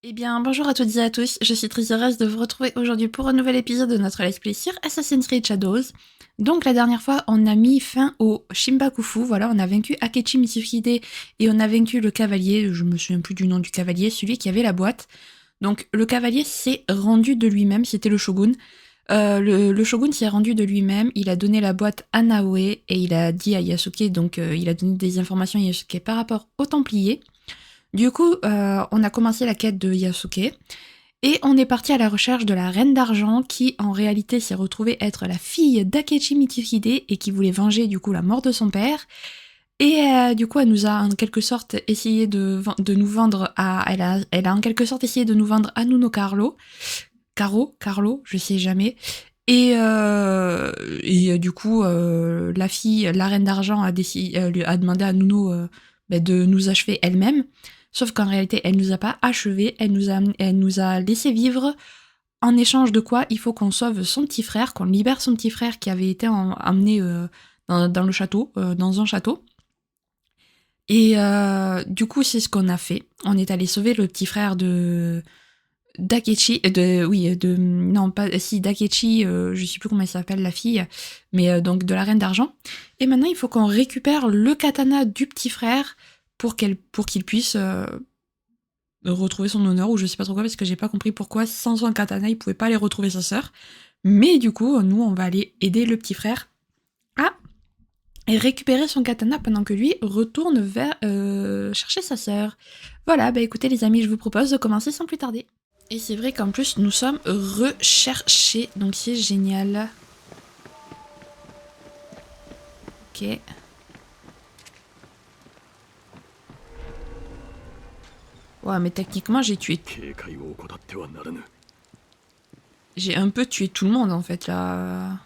Eh bien, bonjour à toutes et à tous, je suis très heureuse de vous retrouver aujourd'hui pour un nouvel épisode de notre Let's Play sur Assassin's Creed Shadows. Donc la dernière fois, on a mis fin au Shimbakufu, voilà, on a vaincu Akechi Mitsuhide et on a vaincu le cavalier, je me souviens plus du nom du cavalier, celui qui avait la boîte. Donc le cavalier s'est rendu de lui-même, c'était le shogun. Le shogun s'est rendu de lui-même, il a donné la boîte à Naoe et il a dit à Yasuke, donc il a donné des informations à Yasuke par rapport aux Templiers. Du coup, on a commencé la quête de Yasuke et on est parti à la recherche de la Reine d'Argent qui, en réalité, s'est retrouvée être la fille d'Akechi Mitsuhide et qui voulait venger du coup la mort de son père. Et du coup, elle nous a en quelque sorte essayé de nous vendre à, elle a en quelque sorte essayé de nous vendre à Nuno Carlo, Carlo, je sais jamais. Et du coup, la fille, la Reine d'Argent lui a demandé à Nuno de nous achever elle-même. Sauf qu'en réalité, elle nous a pas achevé, elle nous a laissé vivre. En échange de quoi, il faut qu'on sauve son petit frère, qu'on libère son petit frère qui avait été emmené dans le château, dans un château. Et du coup, c'est ce qu'on a fait. On est allé sauver le petit frère de d'Akechi, non pas, si d'Akechi, je sais plus comment elle s'appelle la fille, mais donc de la Reine d'Argent. Et maintenant, il faut qu'on récupère le katana du petit frère pour qu'il puisse retrouver son honneur, ou je sais pas trop quoi, parce que j'ai pas compris pourquoi sans son katana il pouvait pas aller retrouver sa sœur. Mais du coup, nous on va aller aider le petit frère à récupérer son katana pendant que lui retourne vers chercher sa sœur. Voilà, bah écoutez les amis, je vous propose de commencer sans plus tarder. Et c'est vrai qu'en plus nous sommes recherchés, donc c'est génial. Ok. Ouais, mais techniquement j'ai un peu tué tout le monde en fait là.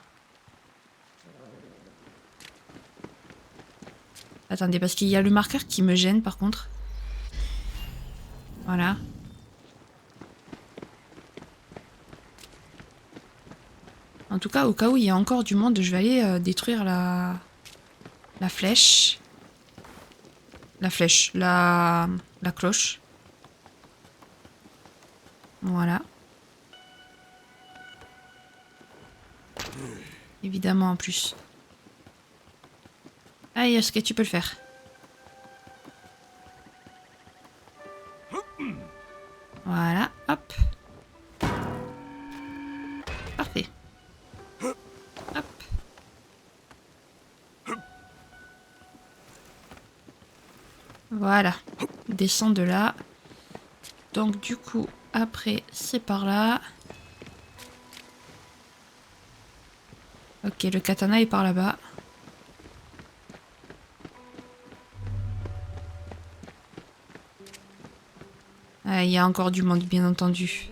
Attendez, parce qu'il y a le marqueur qui me gêne par contre. Voilà. En tout cas, au cas où il y a encore du monde, je vais aller détruire la flèche. La flèche, la cloche. Voilà. Évidemment en plus. Allez, est-ce que tu peux le faire? Voilà, hop. Parfait. Hop. Voilà. Descends de là. Donc du coup, après, c'est par là. Ok, le katana est par là-bas. Ah, il y a encore du monde, bien entendu.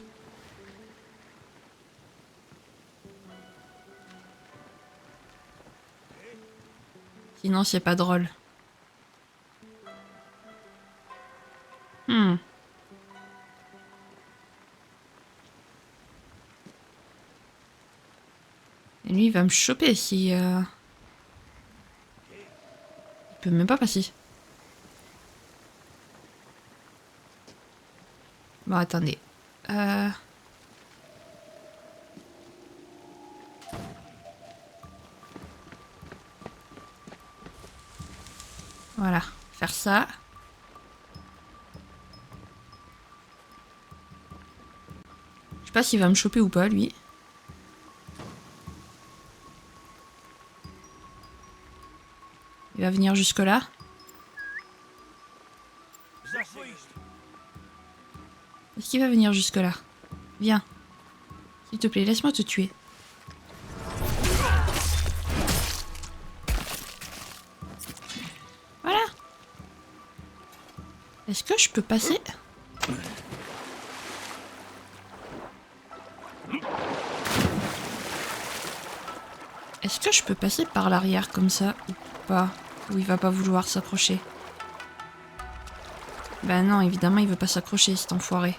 Sinon, c'est pas drôle. Hmm. Et lui, il va me choper si... Il peut même pas passer. Bon, attendez. Voilà. Faire ça. Je sais pas s'il va me choper ou pas, lui. Il va venir jusque-là. Est-ce qu'il va venir jusque-là? Viens. S'il te plaît, laisse-moi te tuer. Voilà. Est-ce que je peux passer? Est-ce que je peux passer par l'arrière comme ça ou pas? Ou il va pas vouloir s'accrocher? Bah non, évidemment, il veut pas s'accrocher, cet enfoiré.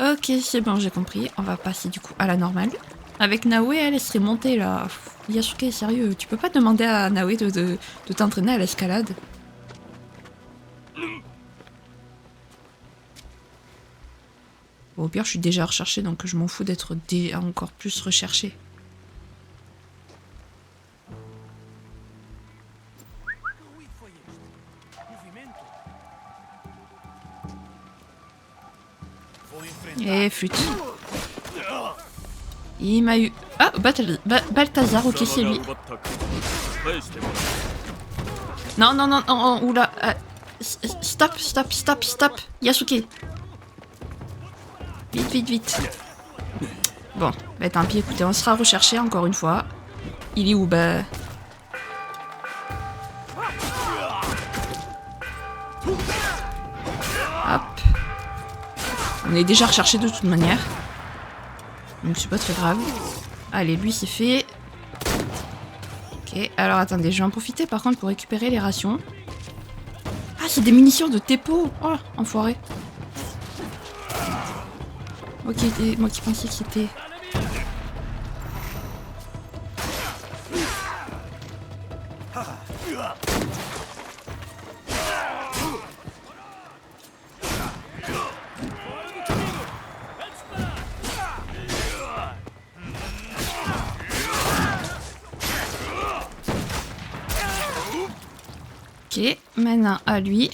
Ok, c'est bon, j'ai compris. On va passer du coup à la normale. Avec Naoe, elle serait montée là. Pff, Yasuke, sérieux, tu peux pas demander à Naoe de t'entraîner à l'escalade? Bon, au pire, je suis déjà recherché, donc je m'en fous d'être encore plus recherché. Et flûte. Il m'a eu... Ah, Balthazar, ok, c'est lui. Non, non, non, non, oula. Stop, stop, stop, stop. Yasuke. Vite, vite, vite. Bon, bah tant pis, écoutez, on sera recherché encore une fois. Il est où, bah... Hop. On est déjà recherché de toute manière. Donc c'est pas très grave. Allez, lui c'est fait. Ok, alors attendez, je vais en profiter par contre pour récupérer les rations. Ah, c'est des munitions de Teppo. Oh, enfoiré. Ok, moi qui pensais que c'était... Ok, maintenant à lui.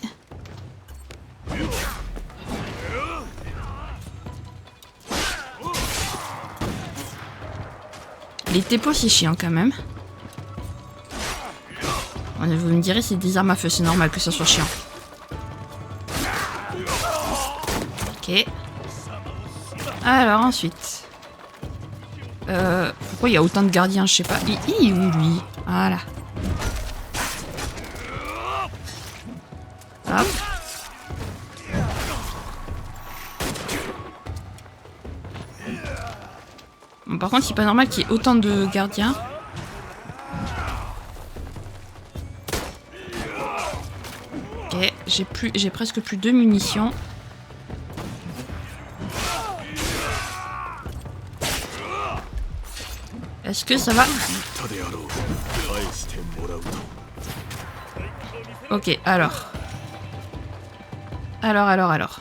Les Teppo c'est chiant quand même. Vous me direz c'est des armes à feu, c'est normal que ça soit chiant. Ok. Alors ensuite. Pourquoi il y a autant de gardiens, je sais pas. Il est où lui? Voilà. Hop. Bon, par contre, c'est pas normal qu'il y ait autant de gardiens. Ok, j'ai presque plus de munitions. Est-ce que ça va? Ok, alors. Alors.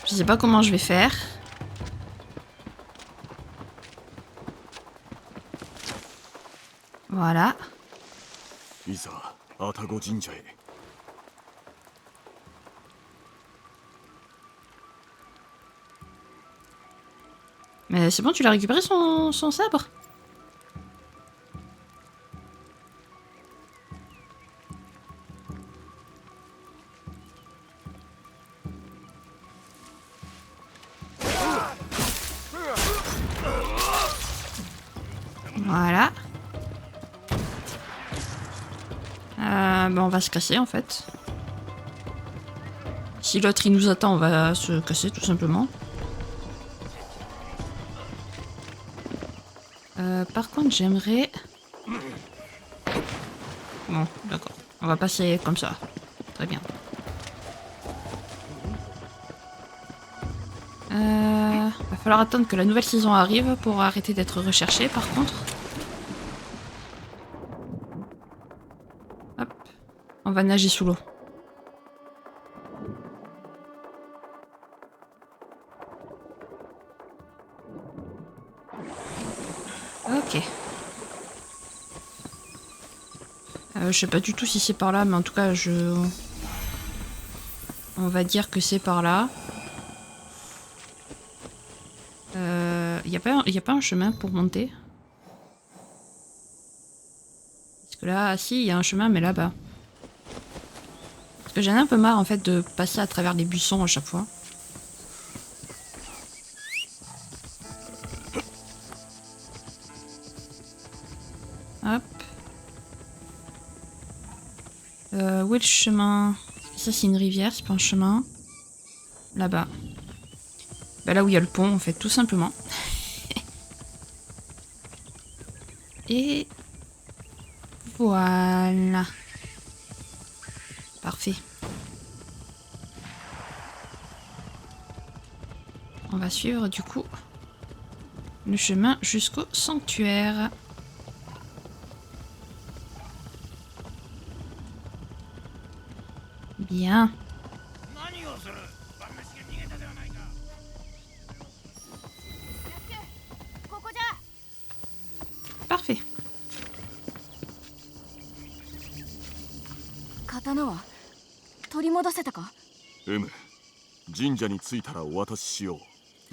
Je sais pas comment je vais faire. Voilà. Mais c'est bon, tu l'as récupéré son sabre? Voilà. Ben on va se casser en fait. Si l'autre il nous attend, on va se casser tout simplement. Par contre, j'aimerais... Bon, d'accord. On va passer comme ça. Très bien. Va falloir attendre que la nouvelle saison arrive pour arrêter d'être recherché par contre. Hop. On va nager sous l'eau. Ok. Je sais pas du tout si c'est par là, mais en tout cas, on va dire que c'est par là. Y a pas un chemin pour monter? Parce que là, si, il y a un chemin, mais là-bas. Parce que j'en ai un peu marre, en fait, de passer à travers les buissons à chaque fois. Hop. Où est le chemin? Ça, c'est une rivière, c'est pas un chemin. Là-bas. Bah, là où il y a le pont, en fait, tout simplement. Et... voilà. Parfait. On va suivre, du coup, le chemin jusqu'au sanctuaire. Bien. Parfait. 刀は取り戻せたか？神社に着いたらお渡ししよ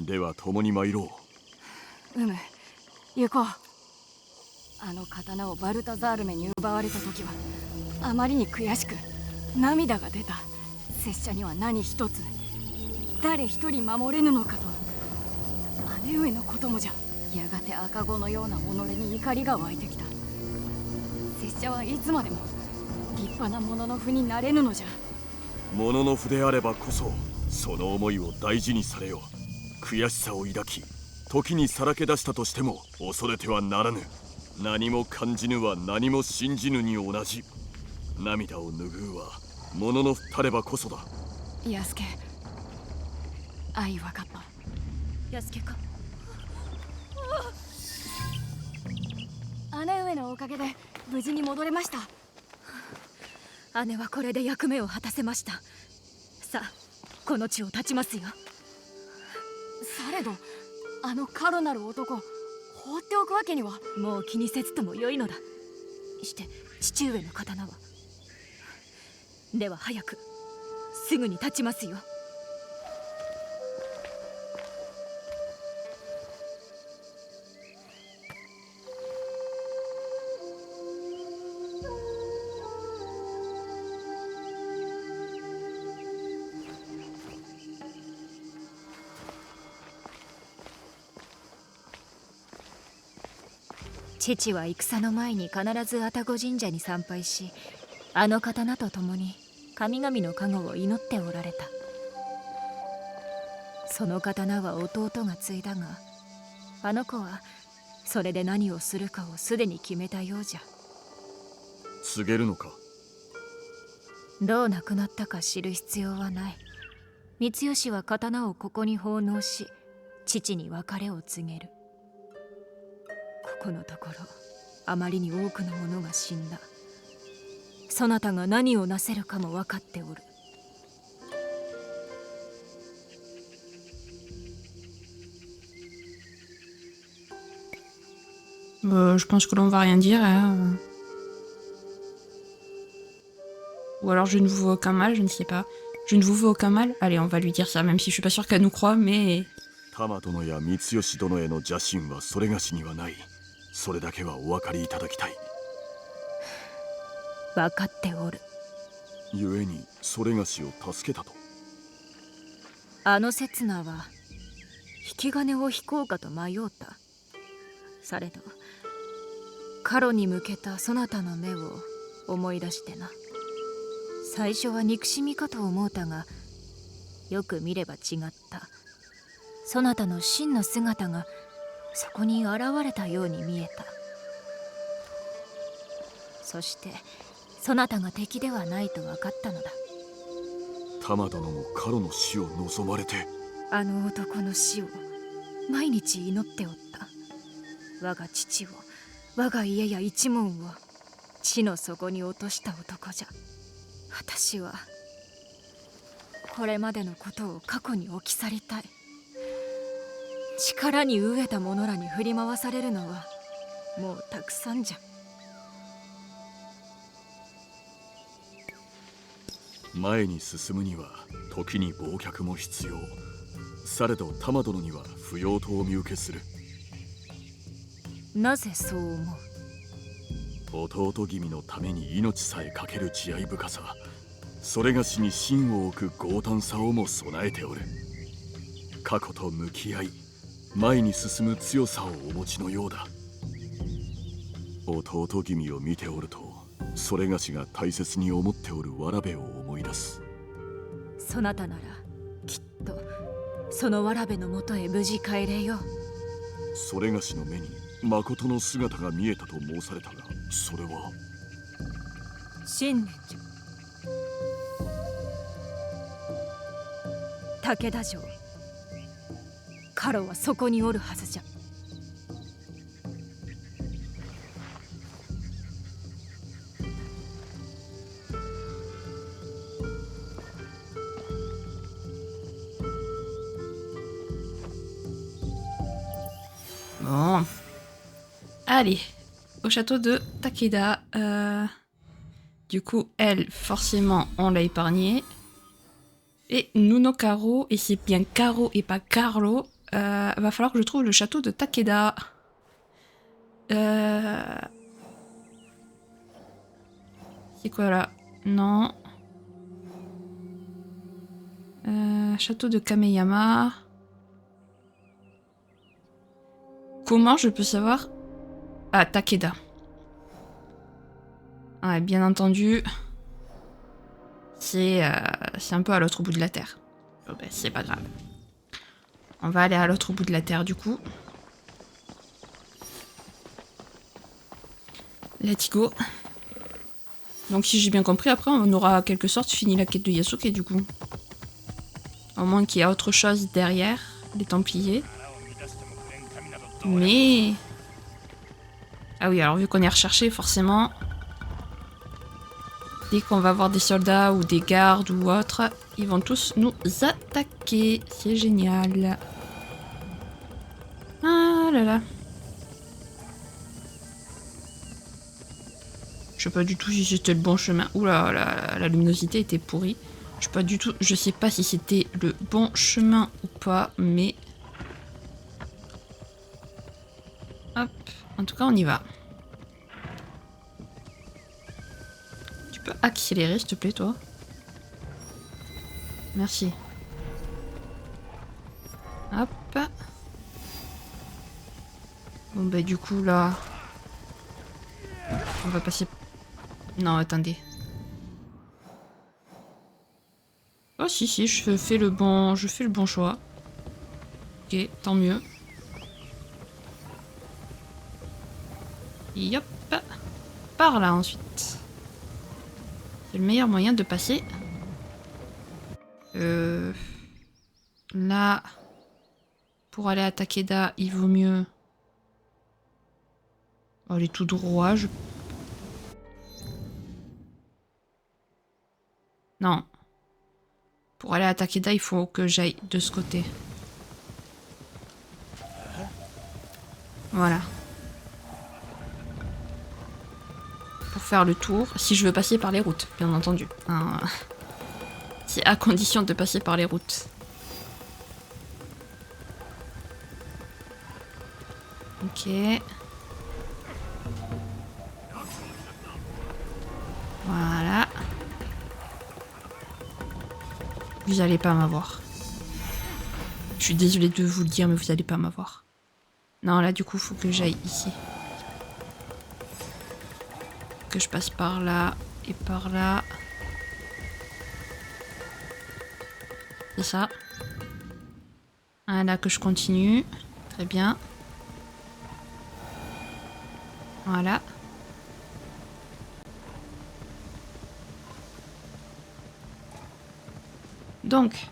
う。では共に参ろ行こう。あの刀をバルタザールメに奪われた時はあまりに悔しく涙が出た。拙者には何一つ誰一人守れぬのかと。姉上のこともじゃ。やがて赤子のような己に怒りが湧いてきた。拙者はいつまでも立派な物の符になれぬのじゃ。う。物の符であればこそその思いを大事にされよ。悔しさを抱き時にさらけ出したとしても恐れてはならぬ。何も感じぬは何も信じぬに同じ。涙を拭うは物の符たればこそだ。安家、愛わかった。安家か。姉上のおかげで無事に戻れました。姉はこれで役目を果たせました。さあこの地を立ちますよ。されどあのカロなる男放っておくわけには。もう気にせずともよいのだ。して父上の刀は。では早くすぐに立ちますよ。父は戦の前に必ず愛宕神社に参拝し、あの刀と共に神々の加護を祈っておられた。その刀は弟が継いだが、あの子はそれで何をするかをすでに決めたようじゃ。告げるのか？どう亡くなったか知る必要はない。光吉は刀をここに奉納し、父に別れを告げる。ここのところあまりに多くの者が死んだ。そなたが何をなせるかも分かっておる。Je pense que l'on va rien dire, hein. Ou alors je ne vous veux aucun mal, je ne sais pas. Je ne vous veux aucun mal. Allez, on va lui dire ça, même si je suis pas sûre qu'elle nous croit, mais... 玉殿や光吉殿への邪心はそれがしにはない。それだけはお分かりいただきたい。分かっておる。故にそれがしを助けたと。あの刹那は引き金を引こうかと迷うた。されどカロに向けたそなたの目を思い出してな。最初は憎しみかと思うたが、よく見れば違った。そなたの真の姿がそこに現れたように見えた。そしてそなたが敵ではないと分かったのだ。玉殿もカロの死を望まれて。あの男の死を毎日祈っておった。我が父を、我が家や一門を地の底に落とした男じゃ。私はこれまでのことを過去に置き去りたい。力に飢えた者らに振り回されるのはもうたくさんじゃ。前に進むには時に忘却も必要。されど玉殿には不要とお見受けする。なぜそう思う？弟君のために命さえかける慈愛深さ、それがしに心を置く強胆さをも備えておる。過去と向き合い前に進む強さをお持ちのようだ。弟君を見ておると、それがしが大切に思っておるわらべを思い出す。そなたならきっとそのわらべのもとへ無事帰れよう。それがしの目に誠の姿が見えたと申されたが、それは信念じゃ。武田城、カロはそこにおるはずじゃ。Bon. Allez, au château de Takeda. Du coup, elle, forcément, on l'a épargnée. Et Nuno Caro, et c'est bien Caro et pas Carlo, va falloir que je trouve le château de Takeda. C'est quoi là? Non. Château de Kameyama. Comment je peux savoir? Ah, Takeda. Ouais, bien entendu. C'est un peu à l'autre bout de la Terre. Oh, ben, c'est pas grave. On va aller à l'autre bout de la Terre du coup. Let's go. Donc si j'ai bien compris, après on aura en quelque sorte fini la quête de Yasuke du coup. Au moins qu'il y a autre chose derrière les Templiers. Mais... Ah oui, alors vu qu'on est recherché, forcément... Dès qu'on va voir des soldats ou des gardes ou autres, ils vont tous nous attaquer. C'est génial. Ah là là. Je sais pas du tout si c'était le bon chemin. Oula, la luminosité était pourrie. Je sais pas du tout. Je sais pas si c'était le bon chemin ou pas, mais... Hop. En tout cas, on y va. Tu peux accélérer, s'il te plaît, toi? Merci. Hop. Bon, bah, du coup, là... On va passer... Non, attendez. Oh, si, je fais le bon choix. Ok, tant mieux. Yop. Par là, ensuite. C'est le meilleur moyen de passer. Là... Pour aller à Takeda, il vaut mieux... aller tout droit, Non. Pour aller à Takeda, il faut que j'aille de ce côté. Voilà. Pour faire le tour, si je veux passer par les routes, bien entendu. Hein, c'est à condition de passer par les routes. Ok. Voilà. Vous allez pas m'avoir. Je suis désolée de vous le dire, mais vous allez pas m'avoir. Non, là, du coup, faut que j'aille ici. Que je passe par là et par là. C'est ça. Ah, là, que je continue. Très bien. Voilà. Donc,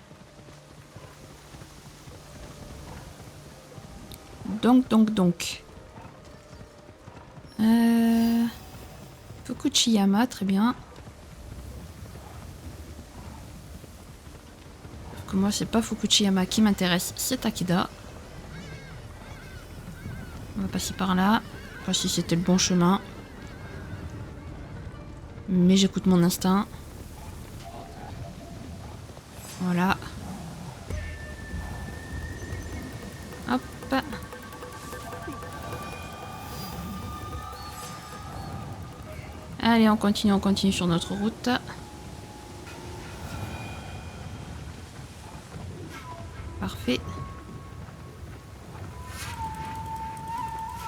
Fukuchiyama, très bien. Parce que moi, c'est pas Fukuchiyama qui m'intéresse, c'est Takeda. On va passer par là. Je sais pas si c'était le bon chemin. Mais j'écoute mon instinct. Voilà. Hop. Allez, on continue sur notre route. Parfait.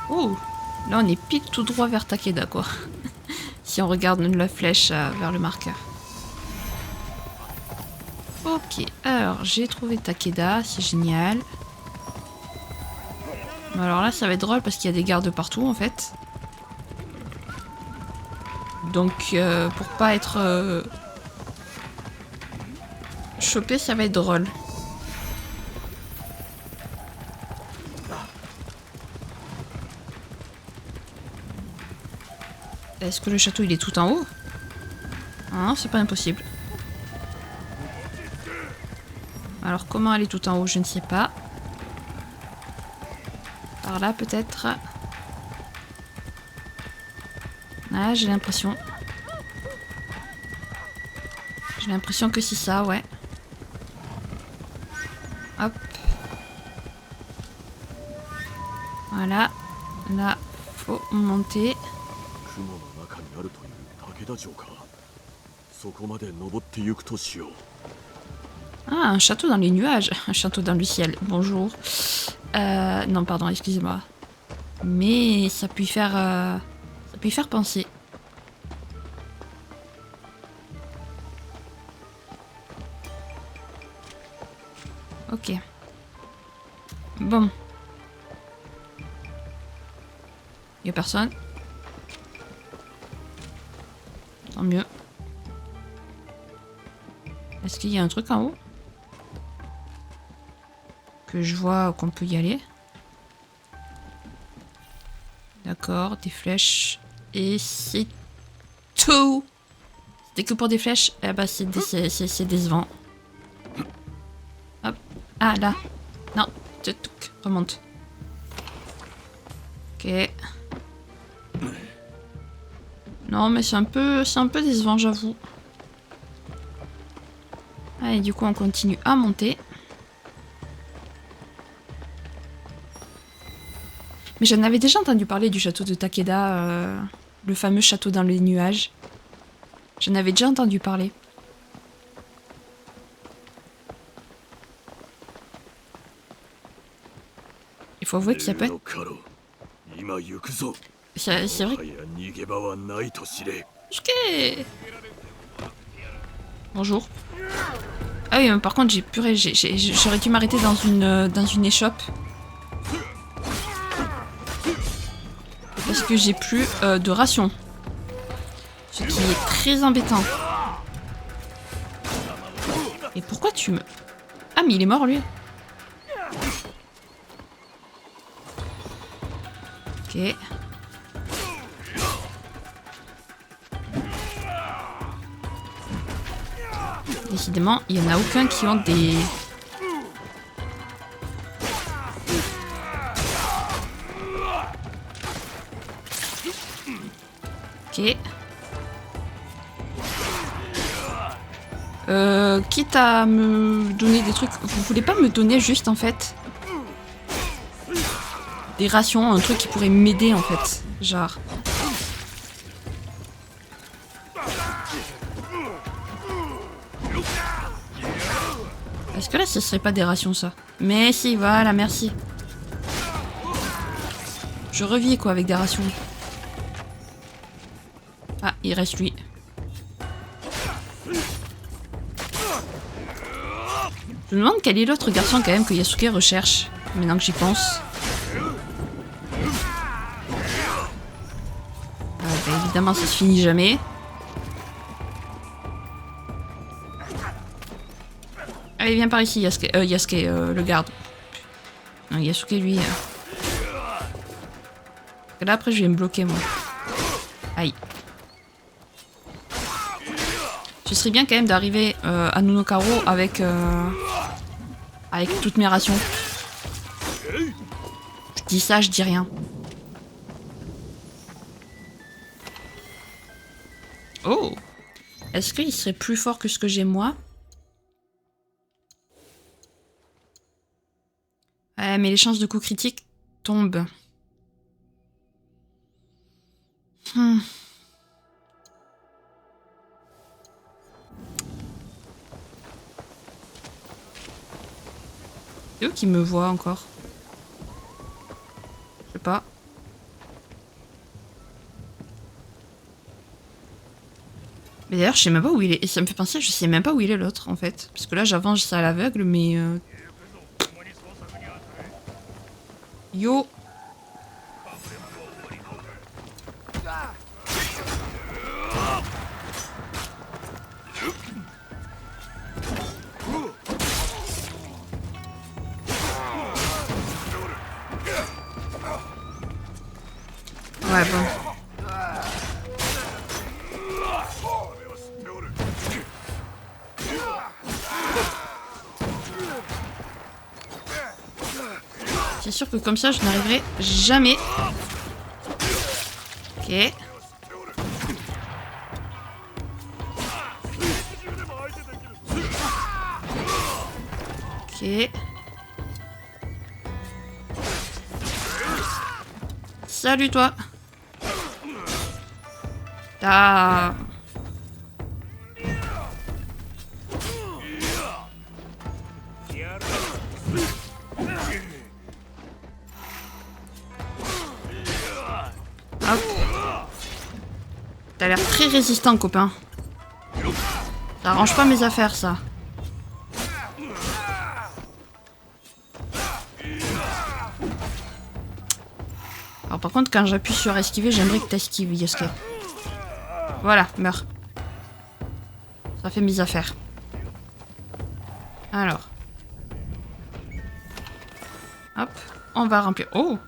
Oh, là on est pile tout droit vers Takeda, quoi. Si on regarde la flèche vers le marqueur. Ok, alors j'ai trouvé Takeda, c'est génial. Alors là, ça va être drôle parce qu'il y a des gardes partout en fait. Donc, pour pas être chopé, ça va être drôle. Est-ce que le château il est tout en haut? Non, c'est pas impossible. Alors comment aller tout en haut, je ne sais pas. Par là peut-être. Ah, j'ai l'impression. J'ai l'impression que c'est ça, ouais. Hop. Voilà. Là, faut monter. 雲の中にあるという武田城か。そこまで登ってゆくとしよう。 Ah, un château dans les nuages. Un château dans le ciel. Bonjour. Non, pardon, excusez-moi. Mais ça peut y faire... ça peut y faire penser. Ok. Bon. Y'a personne. Tant mieux. Est-ce qu'il y a un truc en haut? Que je vois qu'on peut y aller. D'accord, des flèches. Et c'est tout. C'était que pour des flèches. Eh bah c'est décevant. Hop. Ah là. Non. Remonte. Ok. Non mais c'est un peu décevant, j'avoue. Allez, du coup on continue à monter. Mais j'en avais déjà entendu parler du château de Takeda, le fameux château dans les nuages. J'en avais déjà entendu parler. Il faut avouer que ça peut être... C'est vrai que... Ok. Bonjour. Ah oui, mais par contre, j'aurais dû m'arrêter dans une échoppe. Parce que j'ai plus de rations. Ce qui est très embêtant. Et pourquoi tu me... Ah, mais il est mort, lui. Ok. Décidément, il n'y en a aucun qui ont des... Ok. Quitte à me donner des trucs... Vous voulez pas me donner juste, en fait, des rations, un truc qui pourrait m'aider, en fait. Genre... Est-ce que là, ce serait pas des rations, ça? Mais si, voilà, merci. Je revis, quoi, avec des rations. Ah, il reste lui. Je me demande quel est l'autre garçon, quand même, que Yasuke recherche. Maintenant que j'y pense. Bah, évidemment, ça se finit jamais. Allez, viens par ici, Yasuke, le garde. Non, Yasuke, lui... Là, après, je vais me bloquer, moi. Aïe. Ce serait bien, quand même, d'arriver à Nunokaro avec... avec toutes mes rations. Je dis ça, je dis rien. Oh! Est-ce qu'il serait plus fort que ce que j'ai, moi? Ouais, mais les chances de coup critique tombent. C'est eux qui me voient encore. Je sais pas. Mais d'ailleurs, je sais même pas où il est. Et ça me fait penser, je sais même pas où il est l'autre, en fait. Parce que là, j'avance à l'aveugle, mais... Yo! Ouais, bon. C'est sûr que comme ça, je n'arriverai jamais. Ok. Ok. Salut toi. Ah. Hop. T'as l'air très résistant, copain. Ça arrange pas mes affaires, ça. Alors par contre, quand j'appuie sur esquiver, j'aimerais que t'esquives, Yosuke. Voilà, meurs. Ça fait mes affaires. Alors. Hop, on va remplir. Oh!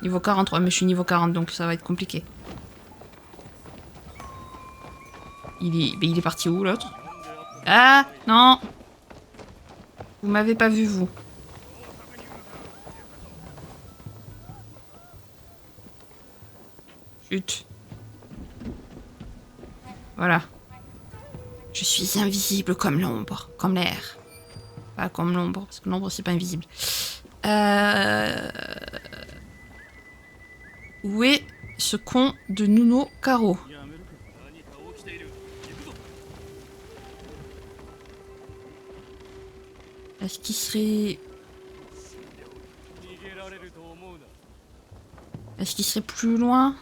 Niveau 43, mais je suis niveau 40, donc ça va être compliqué. Il est parti où, l'autre? Ah! Non! Vous m'avez pas vu, vous. Chut. Voilà. Je suis invisible comme l'ombre, comme l'air. Pas comme l'ombre, parce que l'ombre c'est pas invisible. Où est ce con de Nuno Karo? Est-ce qu'il serait... Est-ce qu'il serait plus loin?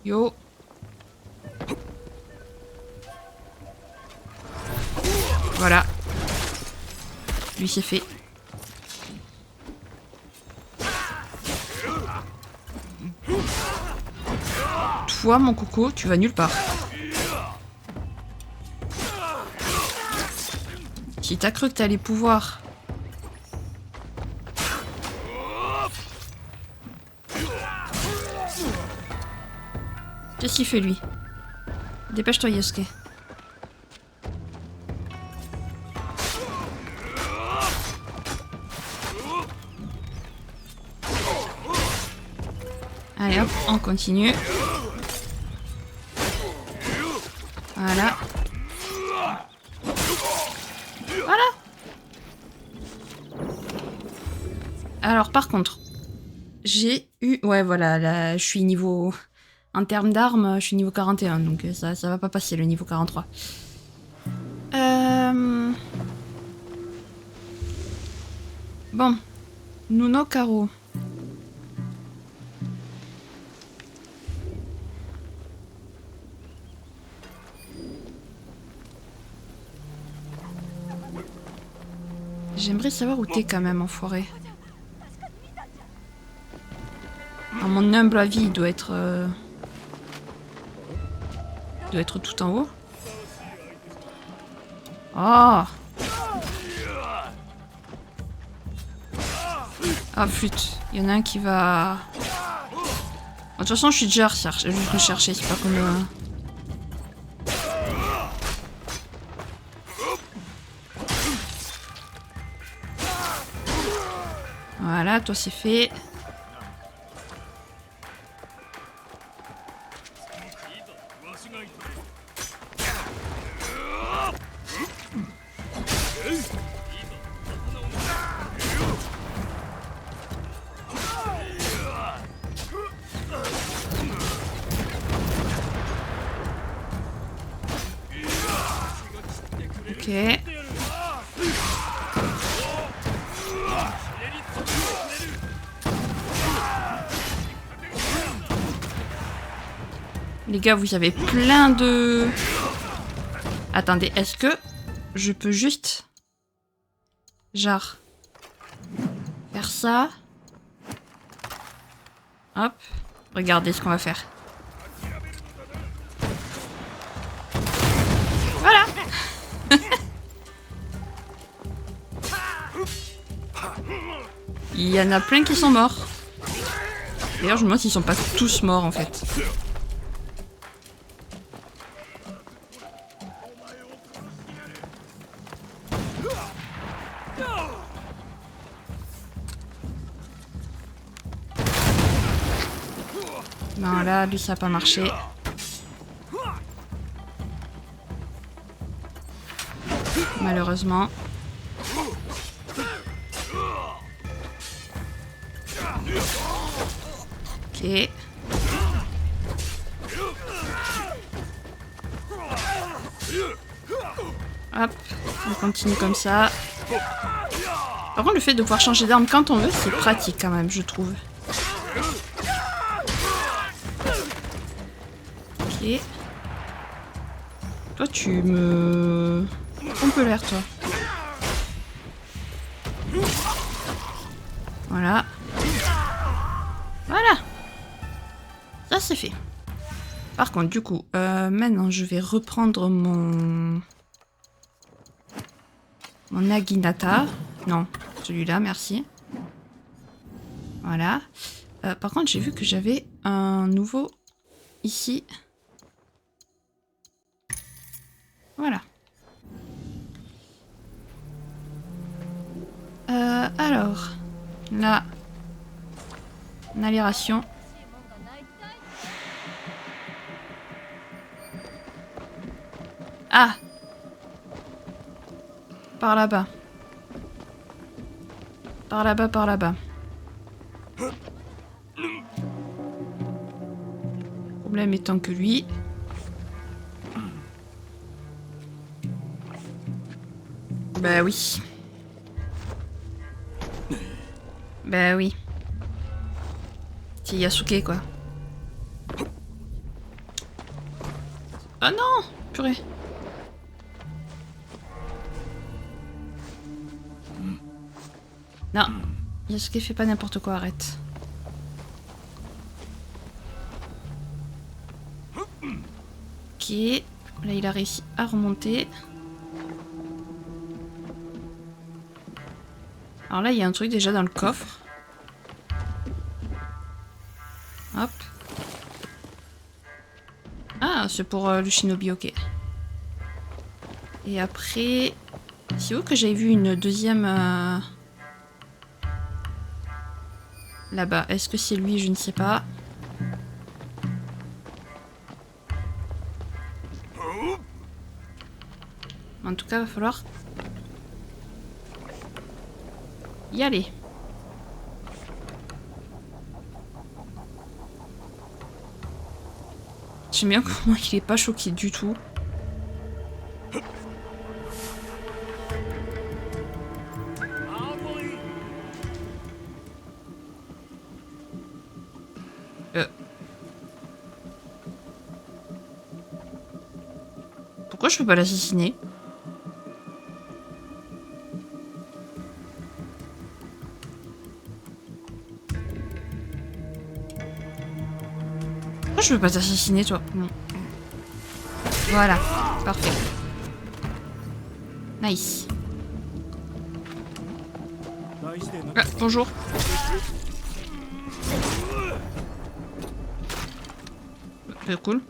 Yo. Voilà. Lui c'est fait. Toi mon coco, tu vas nulle part. Si t'as cru que t'allais pouvoir... Qu'est-ce qu'il fait lui? Dépêche-toi Yosuke. Allez hop, on continue. Voilà. Voilà. Alors par contre, j'ai eu... Ouais voilà, là je suis niveau... En termes d'armes, je suis niveau 41, donc ça va pas passer le niveau 43. Bon. Nuno Karo. J'aimerais savoir où t'es quand même, enfoiré. À mon humble avis, il doit être... Il doit être tout en haut. Oh! Ah, flûte. Il y en a un qui va... De toute façon, je suis déjà le chercher, c'est pas comme... Voilà, toi c'est fait. Ok. Les gars, vous avez plein de... Attendez, est-ce que je peux juste... Genre... Faire ça. Hop. Regardez ce qu'on va faire. Voilà. Il y en a plein qui sont morts. D'ailleurs, je me demande s'ils sont pas tous morts en fait. Non, là, lui, ça n'a pas marché. Malheureusement. Ok. Hop, on continue comme ça. Par contre, le fait de pouvoir changer d'arme quand on veut, c'est pratique quand même, je trouve. Ok. Toi, tu me... On peut l'air, toi. Voilà. Voilà. Ça, c'est fait. Par contre, du coup, maintenant, je vais reprendre mon Naginata. Non, celui-là, merci. Voilà. Par contre, j'ai vu que j'avais un nouveau ici. Voilà. Alors, là, on a les rations. Ah! Par là-bas. Par là-bas, par là-bas. Le problème étant que lui... Bah oui. Bah oui. C'est Yasuke, quoi. Ah non! Purée. Non. Yasuke fait pas n'importe quoi, arrête. Ok. Là, il a réussi à remonter. Alors là, il y a un truc déjà dans le coffre. Hop. Ah, c'est pour le shinobi, ok. Et après... C'est où que j'avais vu une deuxième... Là-bas. Est-ce que c'est lui? Je ne sais pas. En tout cas, va falloir... y aller. J'aime bien comment il est pas choqué du tout. Pourquoi je peux pas l'assassiner? Pourquoi je peux pas t'assassiner, toi? Non. Voilà, parfait. Nice. Ah, bonjour. Cool.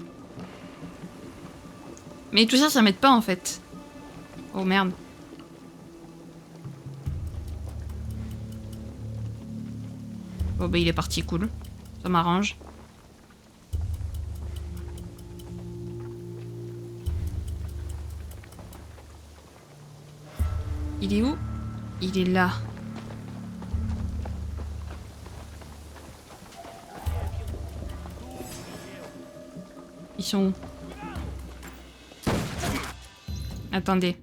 Mais tout ça, ça m'aide pas en fait. Oh merde. Bon bah il est parti, cool. Ça m'arrange. Il est où? Il est là. Ils sont où? Attendez.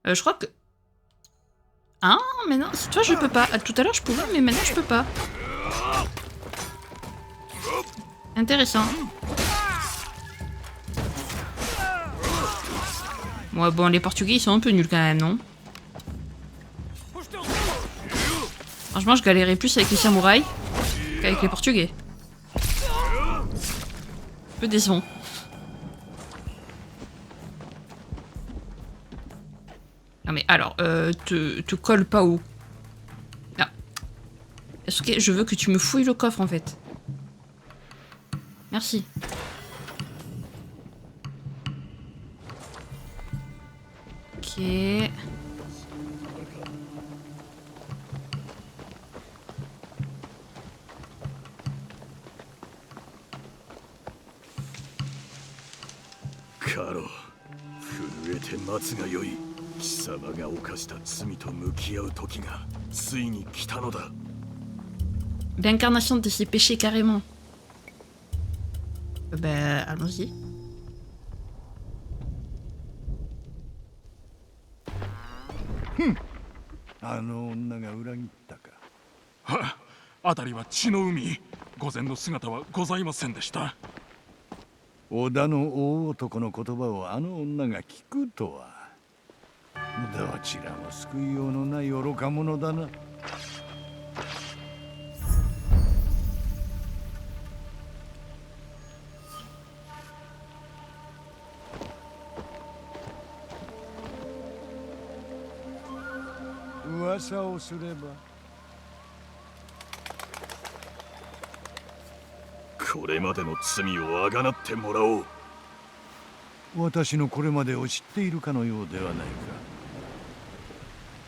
Je crois que... Ah, mais non, si toi je peux pas. Tout à l'heure je pouvais, mais maintenant je peux pas. Intéressant. Ouais, bon, les Portugais ils sont un peu nuls quand même, non? Franchement, je galérais plus avec les samouraïs qu'avec les Portugais. Un peu décevant. Non mais alors, te colle pas où? Ah. Est-ce que je veux que tu me fouilles le coffre en fait? Merci. Ok. カロ、震えて待つがよい。貴様が犯した罪と向き合う時がついに来たのだ。 L'incarnation de ses péchés carrément. Ben, allons-y. あの女が裏切ったか。は、辺りは血の海。御前の姿はございませんでした。織田の大男の言葉をあの女が聞くとは。どちらも救いようのない愚か者だな。噂をすれば。これまでの罪をあがなってもらおう。私のこれまでを知っているかのようではないか。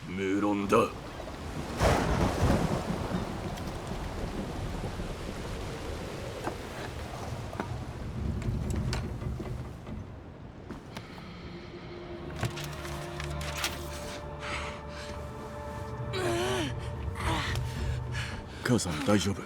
無論だ。母さん大丈夫？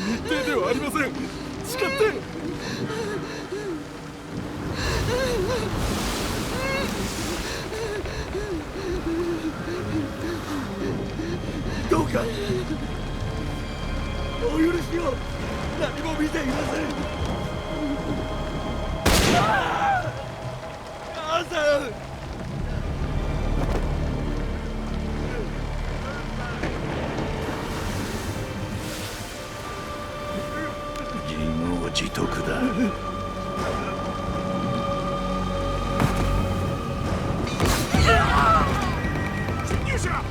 日程ではありません。誓って。どうかお許しを。何も見ていません。母さん。自得だ。侵入者。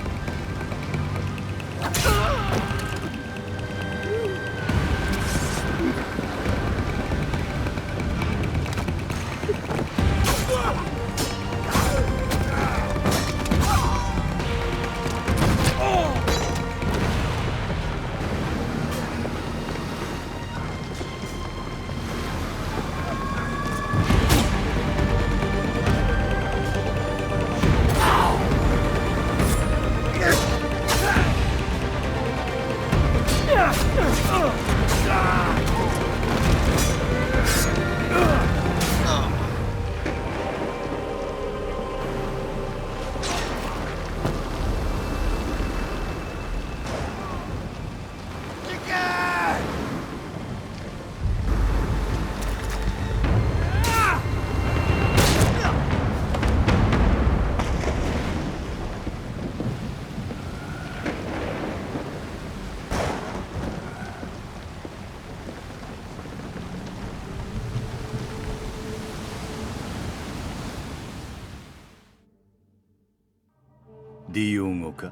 ディオゴか。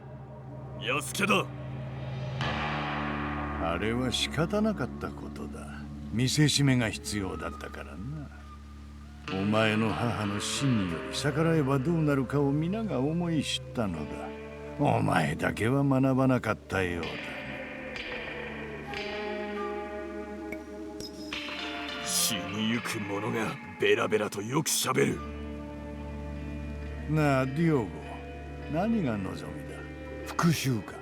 安家だ。あれは仕方なかったことだ。見せしめが必要だったからな。お前の母の死により逆らえばどうなるかを皆が思い知ったのだ。お前だけは学ばなかったようだ。死にゆく者がベラベラとよくしゃべる。なあディオゴ、何が望みだ？復讐か？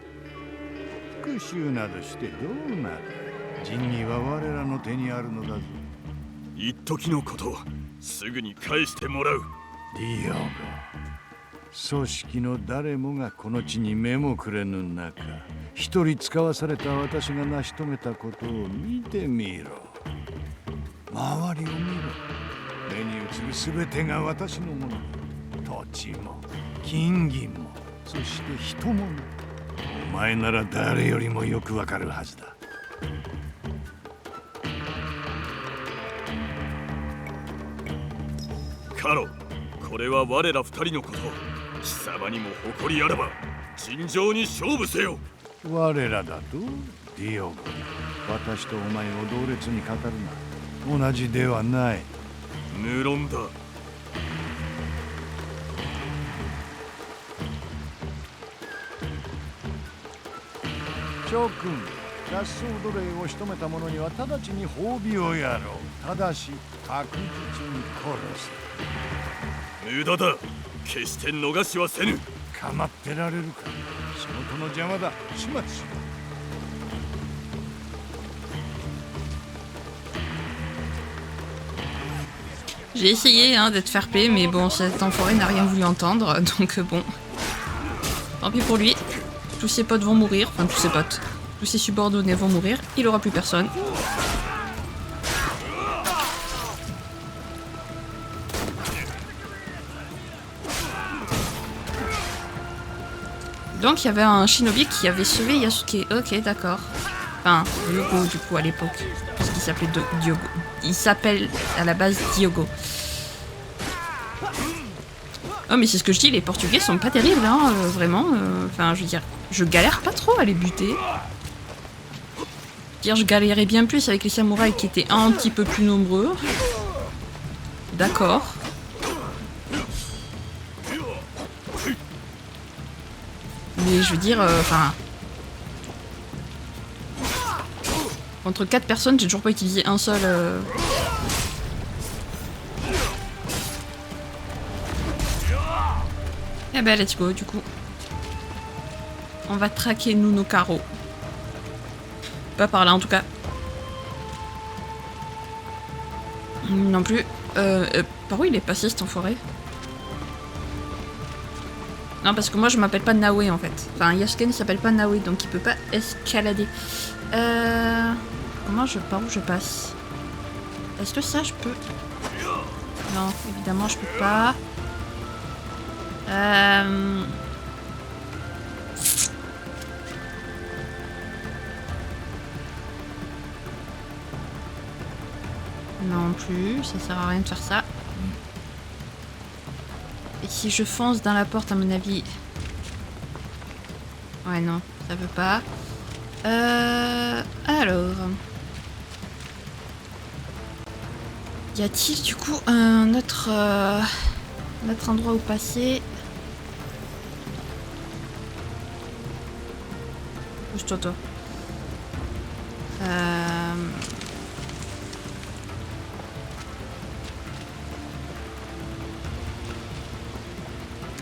復讐などしてどうなる？仁義は我らの手にあるのだぞ。一時のこと、すぐに返してもらう。ディオゴ、組織の誰もがこの地に目もくれぬ中、一人使わされた私が成し遂げたことを見てみろ。周りを見ろ。目に映るすべてが私のものだ。土地も金銀も、そして人もな。お前なら誰よりもよくわかるはずだ。カロ、これは我ら二人のこと。貴様にも誇りあらば尋常に勝負せよ。我らだとディオゴ、私とお前を同列に語るな。同じではない。無論だ。諸君、脱走奴隷を仕留めた者には直ちに褒美をやろう。ただし確実に殺す。無駄だ。決して逃しはせぬ。構ってられるか。仕事の邪魔だ。始末しろ。J'ai essayé hein, d'être fair play, mais bon, cet enfoiré n'a rien voulu entendre, donc bon. Tant pis pour lui. Tous ses potes vont mourir, enfin tous ses potes. Tous ses subordonnés vont mourir, il aura plus personne. Donc il y avait un shinobi qui avait sauvé Yasuke. Ok, d'accord. Enfin, Diogo du coup à l'époque. Parce qu'il s'appelait Diogo. Il s'appelle à la base Diogo. Oh mais c'est ce que je dis, les Portugais sont pas terribles, hein, vraiment. Enfin, je veux dire, je galère pas trop à les buter. Dire, je galérais bien plus avec les samouraïs qui étaient un petit peu plus nombreux. D'accord. Mais je veux dire, enfin... Entre 4 personnes, j'ai toujours pas utilisé un seul... Eh ben, let's go, du coup. On va traquer nous nos carreaux. Pas par là, en tout cas. Non plus. Par où il est passé, cet enfoiré? Non, parce que moi, je m'appelle pas Naoe, en fait. Enfin, Yasuke ne s'appelle pas Naoe, donc il peut pas escalader. Par où je passe? Est-ce que ça, je peux... Non, évidemment, je peux pas. Non plus, ça sert à rien de faire ça. Et si je fonce dans la porte, à mon avis... Ouais, non, ça veut pas. Alors... Y a-t-il du coup un autre endroit où passer? Bouge-toi, toi. Ah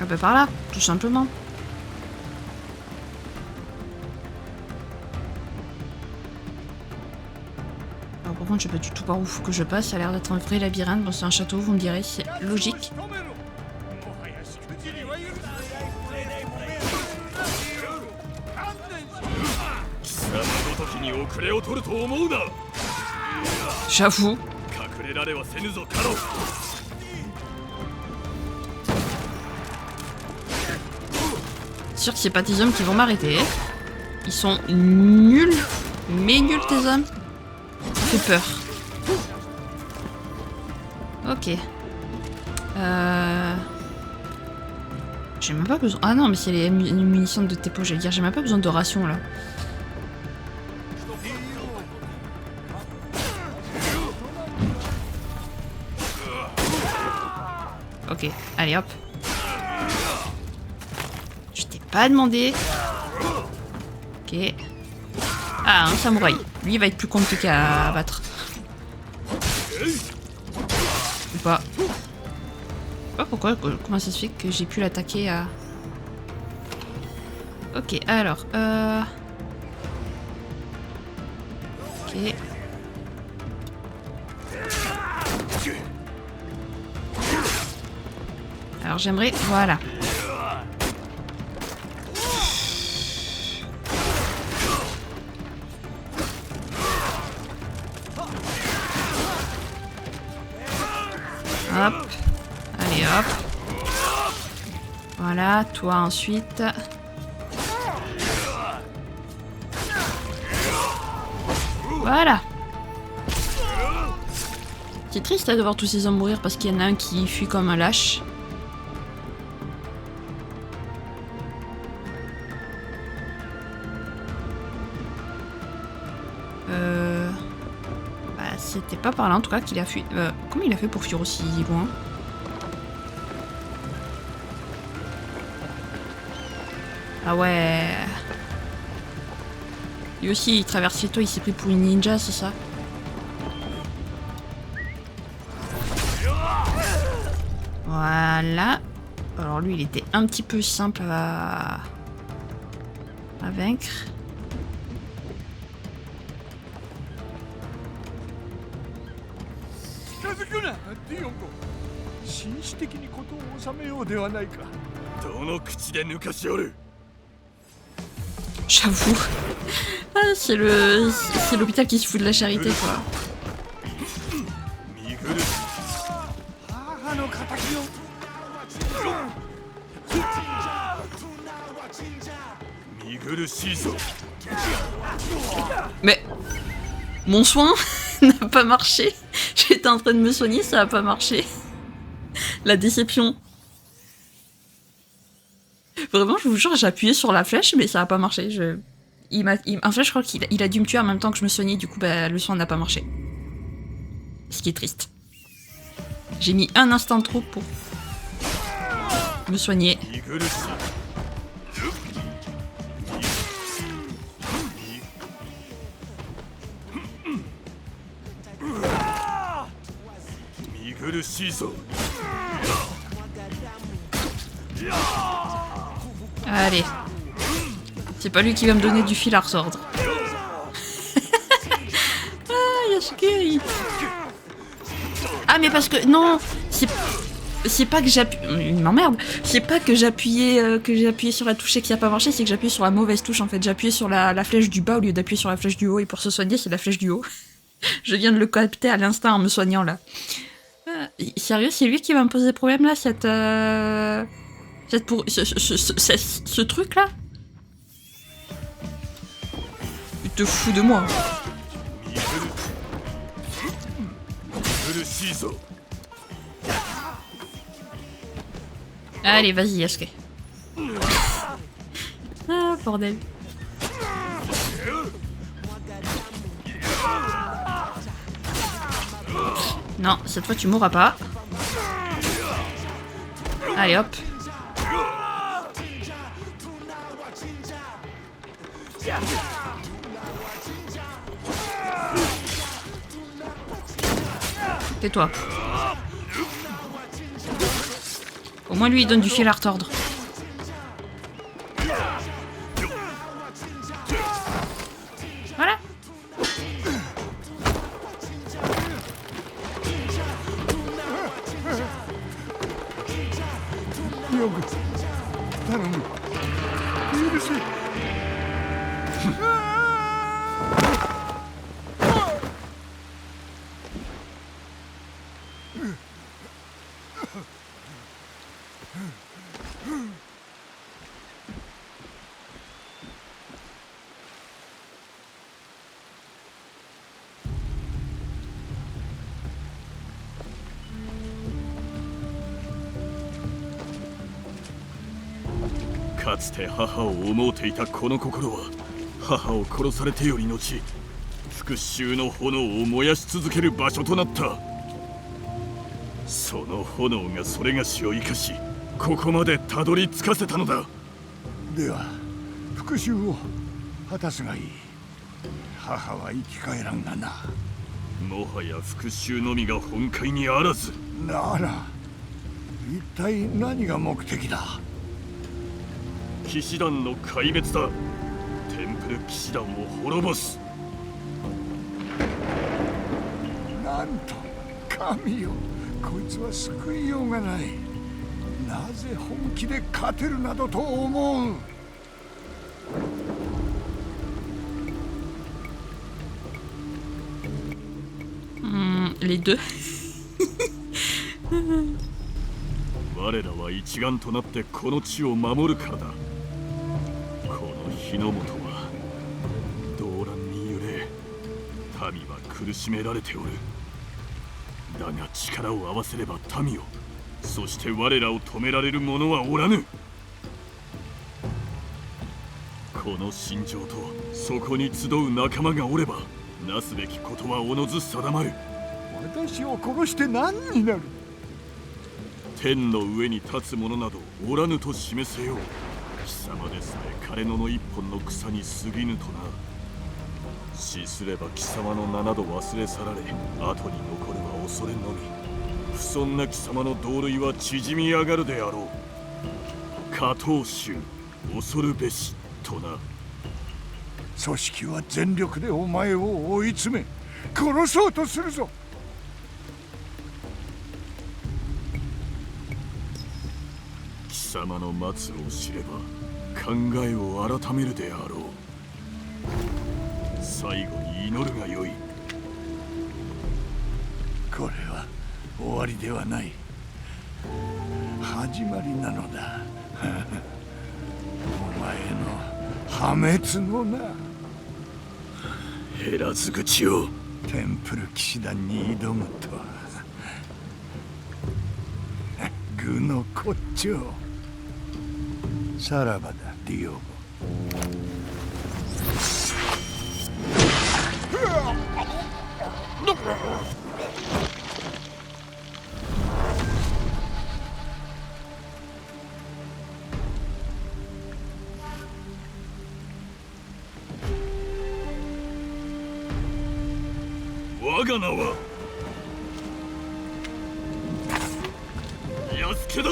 bah par là, tout simplement. Alors par contre je sais pas du tout par où faut que je passe, ça a l'air d'être un vrai labyrinthe. Bon c'est un château, vous me direz, c'est logique. J'avoue. Sûr que c'est pas tes hommes qui vont m'arrêter. Ils sont nuls. Mais nuls tes hommes. Ça fait peur. Ok. J'ai même pas besoin... Ah non mais c'est les munitions de Teppo, j'allais dire. J'ai même pas besoin de ration là. Ok, allez hop. Je t'ai pas demandé. Ok. Ah, un samouraï. Lui, il va être plus compliqué à battre. Ou pas. Je sais pas pourquoi, comment ça se fait que j'ai pu l'attaquer à... Ok, alors... Ok. Alors j'aimerais... Voilà. Hop. Allez hop. Voilà, toi ensuite. Voilà. C'est triste de voir tous ces hommes mourir parce qu'il y en a un qui fuit comme un lâche. Bah, c'était pas par là en tout cas qu'il a fui. Comment il a fait pour fuir aussi loin? Ah ouais. Lui aussi, il traverse les toits, il s'est pris pour une ninja, c'est ça? Voilà. Alors lui, il était un petit peu simple à vaincre. J'avoue. Ah, c'est l'hôpital qui se fout de la charité, quoi. Mais mon soin n'a pas marché. J'étais en train de me soigner, ça n'a pas marché. La déception. Vraiment, je vous jure, j'ai appuyé sur la flèche, mais ça n'a pas marché. En fait, je crois qu'il a dû me tuer en même temps que je me soignais, du coup, bah, le soin n'a pas marché. Ce qui est triste. J'ai mis un instant de trop pour me soigner. Allez. C'est pas lui qui va me donner du fil à retordre. Ah, Yasuke. Ah, mais parce que... Non, c'est pas que j'appuie... Il m'emmerde. C'est pas que j'appuyais sur la touche et que ça n'a pas marché, c'est que j'appuyais sur la mauvaise touche, en fait. J'appuyais sur la flèche du bas au lieu d'appuyer sur la flèche du haut. Et pour se soigner, c'est la flèche du haut. Je viens de le capter à l'instant en me soignant, là. Sérieux, c'est lui qui va me poser problème, là, ce truc, là? Tu te fous de moi. Allez, vas-y, Yasuke. Ah, bordel. Non, cette fois tu mourras pas. Allez hop. Tais-toi. Au moins lui il donne du fil à retordre. Voilà.かつて母を思うていたこの心は母を殺されてより後復讐の炎を燃やし続ける場所となった。その炎がそれがしを生かし、ここまでたどり着かせたのだ。では復讐を果たすがいい。母は生き返らんがな。もはや復讐のみが本懐にあらず。なら一体何が目的だ。騎士団の壊滅だ。テンプル騎士団を滅ぼす。なんと神よ、こいつは救いようがない。なぜ本気で勝てるなどと思う。Les deux. 我らは一丸となってこの地を守るからだ。この日の本は動乱に揺れ、民は苦しめられておる。だが力を合わせれば民を、そして我らを止められる者はおらぬ。この心情とそこに集う仲間がおれば、なすべきことはおのず定まる。私を殺して何になる。天の上に立つ者などおらぬと示せよう。貴様でさえ枯れ野の一本の草に過ぎぬとな。死すれば貴様の名など忘れ去られ、後に残るは恐れのみ。不遜な貴様の同類は縮み上がるであろう。下等衆恐るべしとな。組織は全力でお前を追い詰め殺そうとするぞ。貴様の末路を知れば考えを改めるであろう。最後に祈るがよい。これは終わりではない、始まりなのだ。お前の破滅のな。減らず口を。テンプル騎士団に挑むとは愚の骨頂。さらばだディオゴ。我が名はヤスケだ。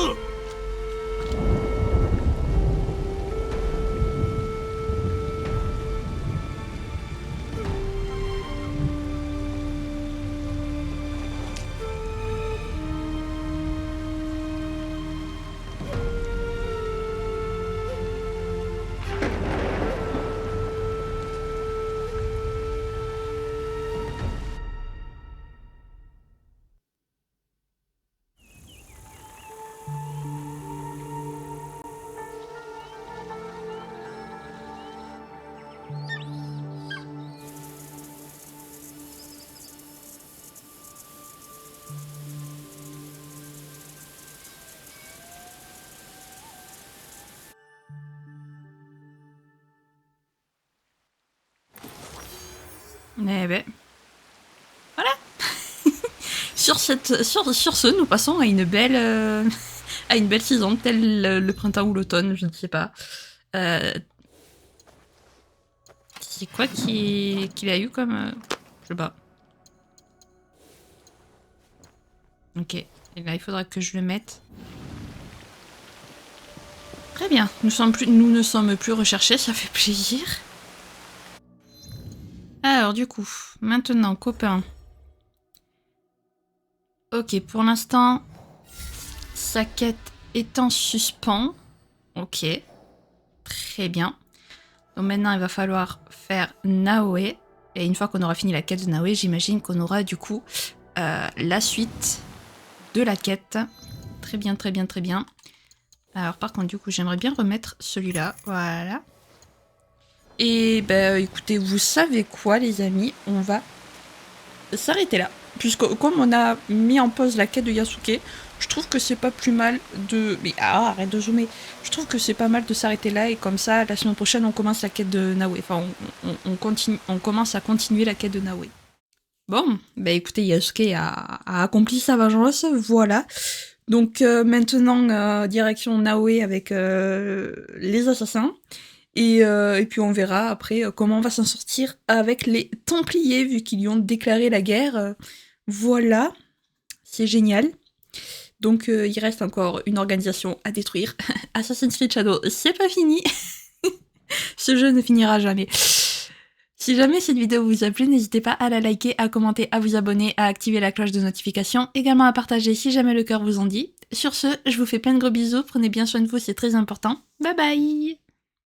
Eh ben. Voilà. sur ce, nous passons à une belle saison, tel le printemps ou l'automne, je ne sais pas. C'est quoi qu'il a eu comme... je sais pas. Ok. Et là, il faudra que je le mette. Très bien. Nous ne sommes plus recherchés, ça fait plaisir. Alors du coup, maintenant, copain. Ok, pour l'instant, sa quête est en suspens. Ok, très bien. Donc maintenant, il va falloir faire Naoe. Et une fois qu'on aura fini la quête de Naoe, j'imagine qu'on aura du coup la suite de la quête. Très bien, très bien, très bien. Alors par contre, du coup, j'aimerais bien remettre celui-là. Voilà. Et ben écoutez, vous savez quoi les amis, on va s'arrêter là. Puisque comme on a mis en pause la quête de Yasuke, je trouve que c'est pas plus mal de... Mais arrête de zoomer. Je trouve que c'est pas mal de s'arrêter là et comme ça, la semaine prochaine, on commence la quête de Naoe. Enfin, on commence à continuer la quête de Naoe. Bon, bah écoutez, Yasuke a accompli sa vengeance, voilà. Donc maintenant, direction Naoe avec les assassins. Et puis on verra après comment on va s'en sortir avec les Templiers, vu qu'ils lui ont déclaré la guerre. Voilà, c'est génial. Donc il reste encore une organisation à détruire. Assassin's Creed Shadow, c'est pas fini. Ce jeu ne finira jamais. Si jamais cette vidéo vous a plu, n'hésitez pas à la liker, à commenter, à vous abonner, à activer la cloche de notification, également à partager si jamais le cœur vous en dit. Sur ce, je vous fais plein de gros bisous, prenez bien soin de vous, c'est très important. Bye bye!